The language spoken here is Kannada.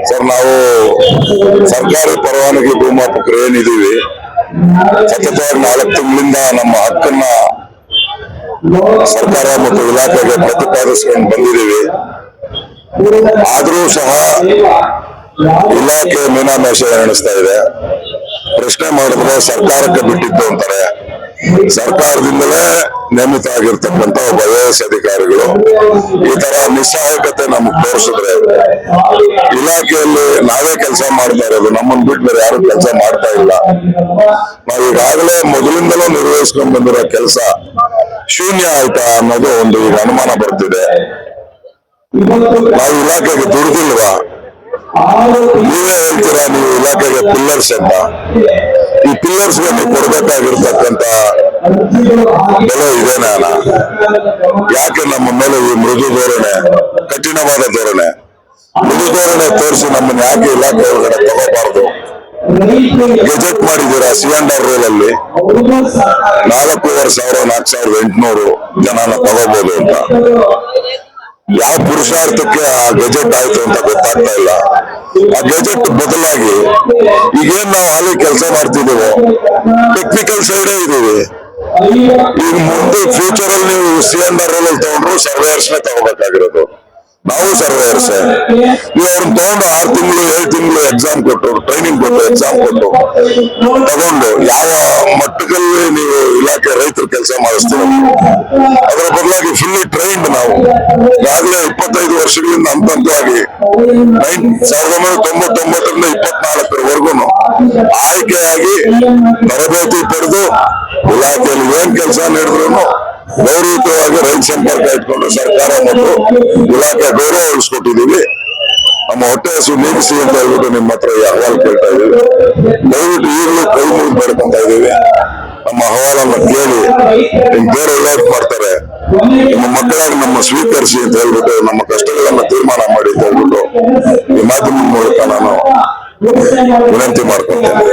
ಸರ್, ನಾವು ಸರ್ಕಾರಿ ಪರವಾನಗಿ ಭೂಮಾಪಕರು ಏನಿದೀವಿ, ಸತತವಾಗಿ 4 ತಿಂಗಳಿಂದ ನಮ್ಮ ಹಕ್ಕನ್ನ ಸರ್ಕಾರ ಮತ್ತು ಇಲಾಖೆಗೆ ಪ್ರತಿಪಾದಿಸಿಕೊಂಡು ಬಂದಿದ್ದೀವಿ. ಆದ್ರೂ ಸಹ ಇಲಾಖೆ ಮೀನಾಮೇಷ ಎಣಿಸ್ತಾ ಇದೆ. ಪ್ರಶ್ನೆ ಮಾಡಿದ್ರೆ ಸರ್ಕಾರಕ್ಕೆ ಬಿಟ್ಟಿದ್ದು ಅಂತಾರೆ. ಸರ್ಕಾರದಿಂದಲೇ ನೇಮಿತ ಆಗಿರ್ತಕ್ಕಂಥ ಒಬ್ಬ IAS ಅಧಿಕಾರಿಗಳು ಈ ತರ ನಿಸ್ಸಹಾಯಕತೆ ನಮ್ಗೆ ತೋರಿಸಿದ್ರೆ, ಇಲಾಖೆಯಲ್ಲಿ ನಾವೇ ಕೆಲಸ ಮಾಡ್ತಾ ಇರೋದು, ನಮ್ಮನ್ನು ಬಿಟ್ಟು ಬೇರೆ ಯಾರು ಕೆಲಸ ಮಾಡ್ತಾ ಇಲ್ಲ. ನಾವು ಈಗಾಗಲೇ ಮೊದಲಿಂದಲೂ ನಿರ್ವಹಿಸ್ಕೊಂಡು ಬಂದಿರೋ ಕೆಲಸ ಶೂನ್ಯ ಆಯ್ತಾ ಅನ್ನೋದು ಒಂದು ಈಗ ಅನುಮಾನ ಬರ್ತಿದೆ. ನಾವು ಇಲಾಖೆಗೆ ದುಡ್ದಿಲ್ವಾ? ನೀವೇ ಹೇಳ್ತೀರಾ ನೀವು ಇಲಾಖೆಗೆ ಪಿಲ್ಲರ್ಸ್ ಅಂತ. ಈ ಪಿಲ್ಲರ್ಸ್ಗೆ ನೀವು ಕೊಡ್ಬೇಕಾಗಿರ್ತಕ್ಕಂಥ ಬೆಲೆ ಇದೇನಾ? ಯಾಕೆ ನಮ್ಮ ಮೇಲೆ ಈ ಮೃದು ಧೋರಣೆ, ಕಠಿಣವಾದ ಧೋರಣೆ, ಮೃದು ಧೋರಣೆ ತೋರಿಸಿ ನಮ್ಮನ್ನ ಯಾಕೆ ಇಲಾಖೆ ಒಳಗಡೆ ತಗೋಬಾರ್ದು? ಗೆಜೆಟ್ ಮಾಡಿದ್ದೀರಾ C&R ರೂಲ್ ಅಲ್ಲಿ 4,500 4,800 ಜನನ ತಗೋಬಹುದು ಅಂತ. ಯಾವ ಪುರುಷಾರ್ಥಕ್ಕೆ ಆ ಗೆಜೆಟ್ ಆಯ್ತು ಅಂತ ಗೊತ್ತಾಗ್ತಾ ಇಲ್ಲ. ಆ ಗೆಜೆಟ್ ಬದಲಾಗಿ ಈಗೇನ್ ನಾವು ಹಾಲಿ ಕೆಲಸ ಮಾಡ್ತಿದ್ದೀವೋ ಟೆಕ್ನಿಕಲ್ ಸೈಡೇ ಇದೀವಿ. ಈಗ ಮುಂದೆ ಫ್ಯೂಚರ್ ಅಲ್ಲಿ ನೀವು C&R ರೂಲ್ ಅಲ್ಲಿ ತಗೊಂಡ್ರು ಸರ್ವೇಯರ್ಸ್ನೇ ತಗೋಬೇಕಾಗಿರೋದು. ನಾವು ಸರ್ವೇಯರ್ಸ್. ನೀವು ಅವ್ರನ್ನ ತಗೊಂಡು 6 ತಿಂಗಳು 7 ತಿಂಗಳು ಎಕ್ಸಾಮ್ ಕೊಟ್ಟು, ಟ್ರೈನಿಂಗ್ ಕೊಟ್ಟು, ಎಕ್ಸಾಮ್ ಕೊಟ್ಟು ತಗೊಂಡು ಯಾವ ಮಟ್ಟದಲ್ಲಿ ನೀವು ಇಲಾಖೆ ರೈತರು ಕೆಲಸ ಮಾಡಿಸ್ತೀವಿ, ಅದರ ಬದಲಾಗಿ ಫುಲ್ಲಿ ಟ್ರೈನ್ಡ್ ನಾವು ಈಗಾಗಲೇ 25 ವರ್ಷಗಳಿಂದ ಹಂತವಾಗಿ 1999ರಿಂದ 24ರವರೆಗೂ ಆಯ್ಕೆಯಾಗಿ ತರಬೇತಿ ಪಡೆದು ಇಲಾಖೆಯಲ್ಲಿ ಏನ್ ಕೆಲಸ ನೀಡಿದ್ರು ಗೌರವಯುತವಾಗಿ ರೈತ ಸಂಪರ್ಕ ಇಟ್ಕೊಂಡು ಸರ್ಕಾರ ಮತ್ತು ಇಲಾಖೆ ಗೌರವ ಉಳಿಸ್ಕೊಟ್ಟಿದ್ದೀವಿ. ನಮ್ಮ ಹೊಟ್ಟೆ ಹಸು ನೀಗಿಸಿ ಅಂತ ಹೇಳ್ಬಿಟ್ಟು ನಿಮ್ಮ ಹತ್ರ ಈ ಅಹವಾಲು ಕೇಳ್ತಾ ಇದೀವಿ. ದಯವಿಟ್ಟು ಈಗಲೂ ಕೈ ಮುಗಿದು ಬೇಡ್ಕೊಂತ ಇದೀವಿ. ನಮ್ಮ ಅಹವಾಲನ್ನ ಕೇಳಿ ನಿಮ್ ಬೇರೆ ಒಳ್ಳೇದು ಮಾಡ್ತಾರೆ, ನಿಮ್ಮ ಮಕ್ಕಳಾಗಿ ನಮ್ಮ ಸ್ವೀಕರಿಸಿ ಅಂತ ಹೇಳ್ಬಿಟ್ಟು ನಮ್ಮ ಕಷ್ಟಗಳನ್ನ ತೀರ್ಮಾನ ಮಾಡಿ ಅಂತ ಹೇಳ್ಬಿಟ್ಟು ಈ ಮಾಧ್ಯಮದ ಮೂಲಕ ನಾನು ವಿನಂತಿ ಮಾಡ್ಕೊಳ್ತೇನೆ.